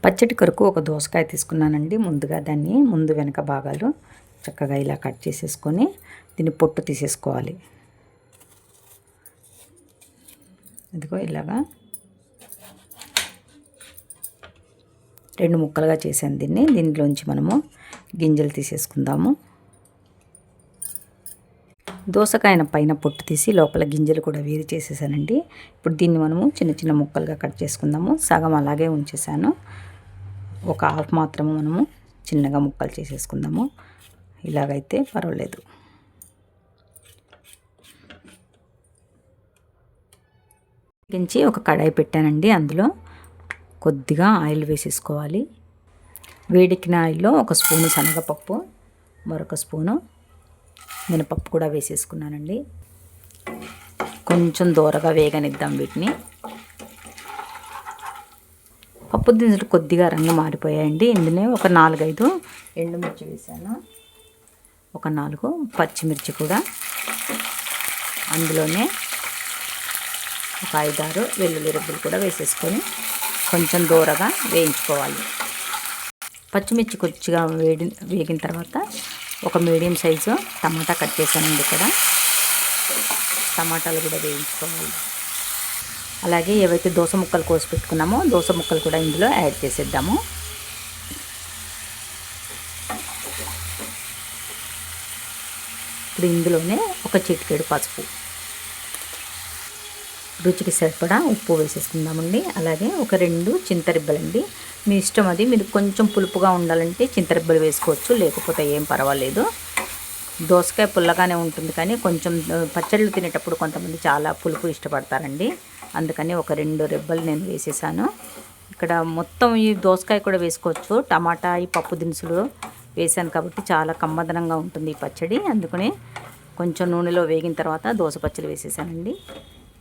పచ్చడి కొరకు ఒక దోసకాయ తీసుకున్నానండి. ముందుగా దాన్ని ముందు వెనక భాగాలు చక్కగా ఇలా కట్ చేసేసుకొని దీన్ని పొట్టు తీసేసుకోవాలి. ఇదిగో ఇలాగా 2 ముక్కలుగా చేశాను దీన్ని. దీంట్లోంచి మనము గింజలు తీసేసుకుందాము. దోసకాయన పైన పొట్టు తీసి లోపల గింజలు కూడా వేరు చేసేసానండి. ఇప్పుడు దీన్ని మనము చిన్న చిన్న ముక్కలుగా కట్ చేసుకుందాము. సగం అలాగే ఉంచేసాను. ఒక హాఫ్ మాత్రము మనము చిన్నగా ముక్కలు చేసేసుకుందాము. ఇలాగైతే పర్వాలేదు. కించి ఒక కడాయి పెట్టానండి. అందులో కొద్దిగా ఆయిల్ వేసేసుకోవాలి. వేడెక్కిన ఆయిల్లో ఒక స్పూను శనగపప్పు, మరొక స్పూను మినపప్పు కూడా వేసేసుకున్నానండి. కొంచెం దూరగా వేగనిద్దాం వీటిని. పప్పు దినుసులు కొద్దిగా రంగు మారిపోయాయండి. ఇందులో ఒక 4-5 ఎండుమిర్చి వేసాను. ఒక 4 పచ్చిమిర్చి కూడా, అందులోనే ఒక 5-6 వెల్లుల్లి రెబ్బలు కూడా వేసేసుకొని కొంచెం దూరగా వేయించుకోవాలి. పచ్చిమిర్చి కొద్దిగా వేగిన తర్వాత ఒక మీడియం సైజు టమాటా కట్ చేశానండి. ఇక్కడ టమాటాలు కూడా వేయించుకోవాలి. అలాగే ఏవైతే దోస ముక్కలు కోసి పెట్టుకున్నామో దోస ముక్కలు కూడా ఇందులో యాడ్ చేసేద్దాము. ఇప్పుడు ఇందులోనే ఒక చిటికెడు పసుపు, రుచికి సరిపడా ఉప్పు వేసేసుకుందామండి. అలాగే ఒక 2 చింతరిబ్బలండి. మీ ఇష్టం, అది మీరు కొంచెం పులుపుగా ఉండాలంటే చింతరిబ్బలు వేసుకోవచ్చు, లేకపోతే ఏం పర్వాలేదు. దోసకాయ పుల్లగానే ఉంటుంది, కానీ కొంచెం పచ్చళ్ళు తినేటప్పుడు కొంతమంది చాలా పులుపు ఇష్టపడతారండి. అందుకని ఒక 2 రెబ్బలు నేను వేసేసాను. ఇక్కడ మొత్తం ఈ దోసకాయ కూడా వేసుకోవచ్చు. టమాటా, ఈ పప్పు దినుసులు వేసాను కాబట్టి చాలా కమ్మదనంగా ఉంటుంది ఈ పచ్చడి. అందుకని కొంచెం నూనెలో వేగిన తర్వాత దోస పచ్చడి వేసేసానండి.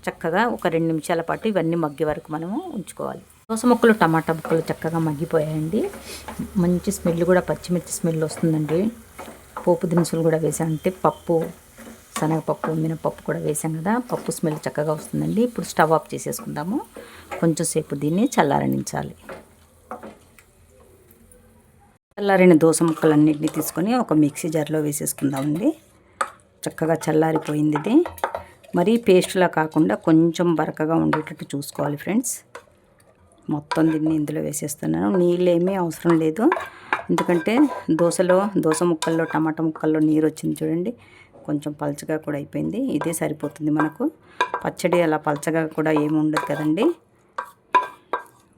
చక్కగా ఒక 2 నిమిషాల పాటు ఇవన్నీ మగ్గే వరకు మనము ఉంచుకోవాలి. దోస ముక్కలు, టమాటా ముక్కలు చక్కగా మగ్గిపోయాయండి. మంచి స్మెల్ కూడా, పచ్చిమిర్చి స్మెల్ వస్తుందండి. పోపు దినుసులు కూడా వేసానంటే పప్పు, శనగపప్పు, మినపప్పు కూడా వేసాం కదా, పప్పు స్మెల్ చక్కగా వస్తుందండి. ఇప్పుడు స్టవ్ ఆఫ్ చేసేసుకుందాము. కొంచెం సేపు దీన్ని చల్లారనించాలి. చల్లారిన దోస ముక్కలన్నింటినీ తీసుకొని ఒక మిక్సీ జార్లో వేసేసుకుందామండి. చక్కగా చల్లారిపోయింది ఇది. మరీ పేస్ట్లా కాకుండా కొంచెం బరకగా ఉండేటట్టు చూసుకోవాలి ఫ్రెండ్స్. మొత్తం దీన్ని ఇందులో వేసేస్తున్నాను. నీళ్ళు ఏమీ అవసరం లేదు, ఎందుకంటే దోస ముక్కల్లో, టమాటా ముక్కల్లో నీరు వచ్చింది చూడండి. కొంచెం పలచగా కూడా అయిపోయింది. ఇదే సరిపోతుంది మనకు. పచ్చడి అలా పలచగా కూడా ఏమి ఉండదు కదండి.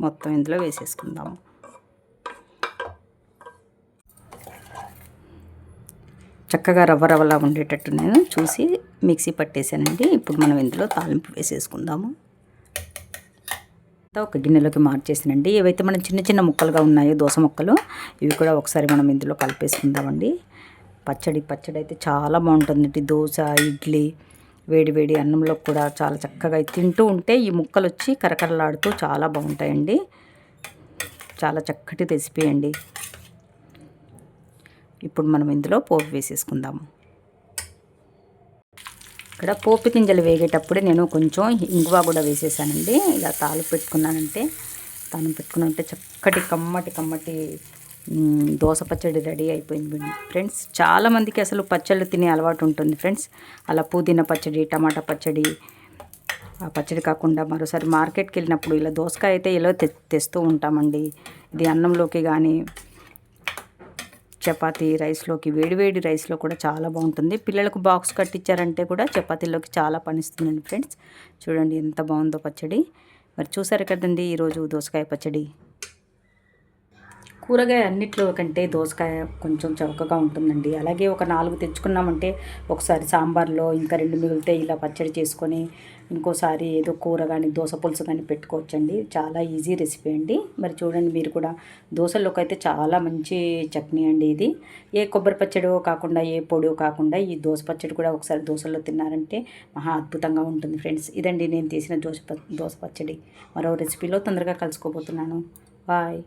మొత్తం ఇందులో వేసేసుకుందాము. చక్కగా రవ్వలా ఉండేటట్టు నేను చూసి మిక్సీ పట్టేసానండి. ఇప్పుడు మనం ఇందులో తాలింపు వేసేసుకుందాము. ఒక గిన్నెలోకి మార్చేసానండి. ఏవైతే మనం చిన్న చిన్న ముక్కలుగా ఉన్నాయో దోస ముక్కలు, ఇవి కూడా ఒకసారి మనం ఇందులో కలిపేసుకుందామండి. పచ్చడి అయితే చాలా బాగుంటుందండి. దోశ, ఇడ్లీ, వేడి అన్నంలో కూడా చాలా చక్కగా తింటూ ఉంటే ఈ ముక్కలు వచ్చి కరకరలాడుతూ చాలా బాగుంటాయండి. చాలా చక్కటి రెసిపీ అండి. ఇప్పుడు మనం ఇందులో పోపు వేసేసుకుందాము. ఇక్కడ పోపు గింజలు వేగేటప్పుడే నేను కొంచెం ఇంగువ కూడా వేసేసానండి. ఇలా తాలింపు పెట్టుకున్నంటే చక్కటి కమ్మటి దోస పచ్చడి రెడీ అయిపోయింది ఫ్రెండ్స్. చాలామందికి అసలు పచ్చళ్ళు తినే అలవాటు ఉంటుంది ఫ్రెండ్స్. అలా పుదీనా పచ్చడి, టమాటా పచ్చడి, ఆ పచ్చడి కాకుండా మరోసారి మార్కెట్కి వెళ్ళినప్పుడు ఇలా దోసకాయ అయితే ఇలా తెస్తూ ఉంటామండి. ఇది అన్నంలోకి కానీ, చపాతీ రైస్లోకి, వేడి రైస్లో కూడా చాలా బాగుంటుంది. పిల్లలకు బాక్స్ కట్టించారంటే కూడా చపాతీలోకి చాలా పనిస్తుందండి ఫ్రెండ్స్. చూడండి ఎంత బాగుందో పచ్చడి. మరి చూసారు కదండి ఈరోజు దోసకాయ పచ్చడి. కూరగాయ అన్నిట్లో కంటే దోసకాయ కొంచెం చవకగా ఉంటుందండి. అలాగే ఒక 4 తెచ్చుకున్నామంటే ఒకసారి సాంబార్లో ఇంకా 2 మిగిలితే ఇలా పచ్చడి చేసుకొని ఇంకోసారి ఏదో కూర కానీ దోస పులుసు కానీ పెట్టుకోవచ్చండి. చాలా ఈజీ రెసిపీ అండి. మరి చూడండి మీరు కూడా. దోశల్లోకి అయితే చాలా మంచి చట్నీ అండి ఇది. ఏ కొబ్బరి పచ్చడో కాకుండా, ఏ పొడో కాకుండా ఈ దోస పచ్చడి కూడా ఒకసారి దోశల్లో తిన్నారంటే మహా అద్భుతంగా ఉంటుంది ఫ్రెండ్స్. ఇదండి నేను తీసిన దోస పచ్చడి. మరో రెసిపీలో తొందరగా కలుసుకోబోతున్నాను. బాయ్.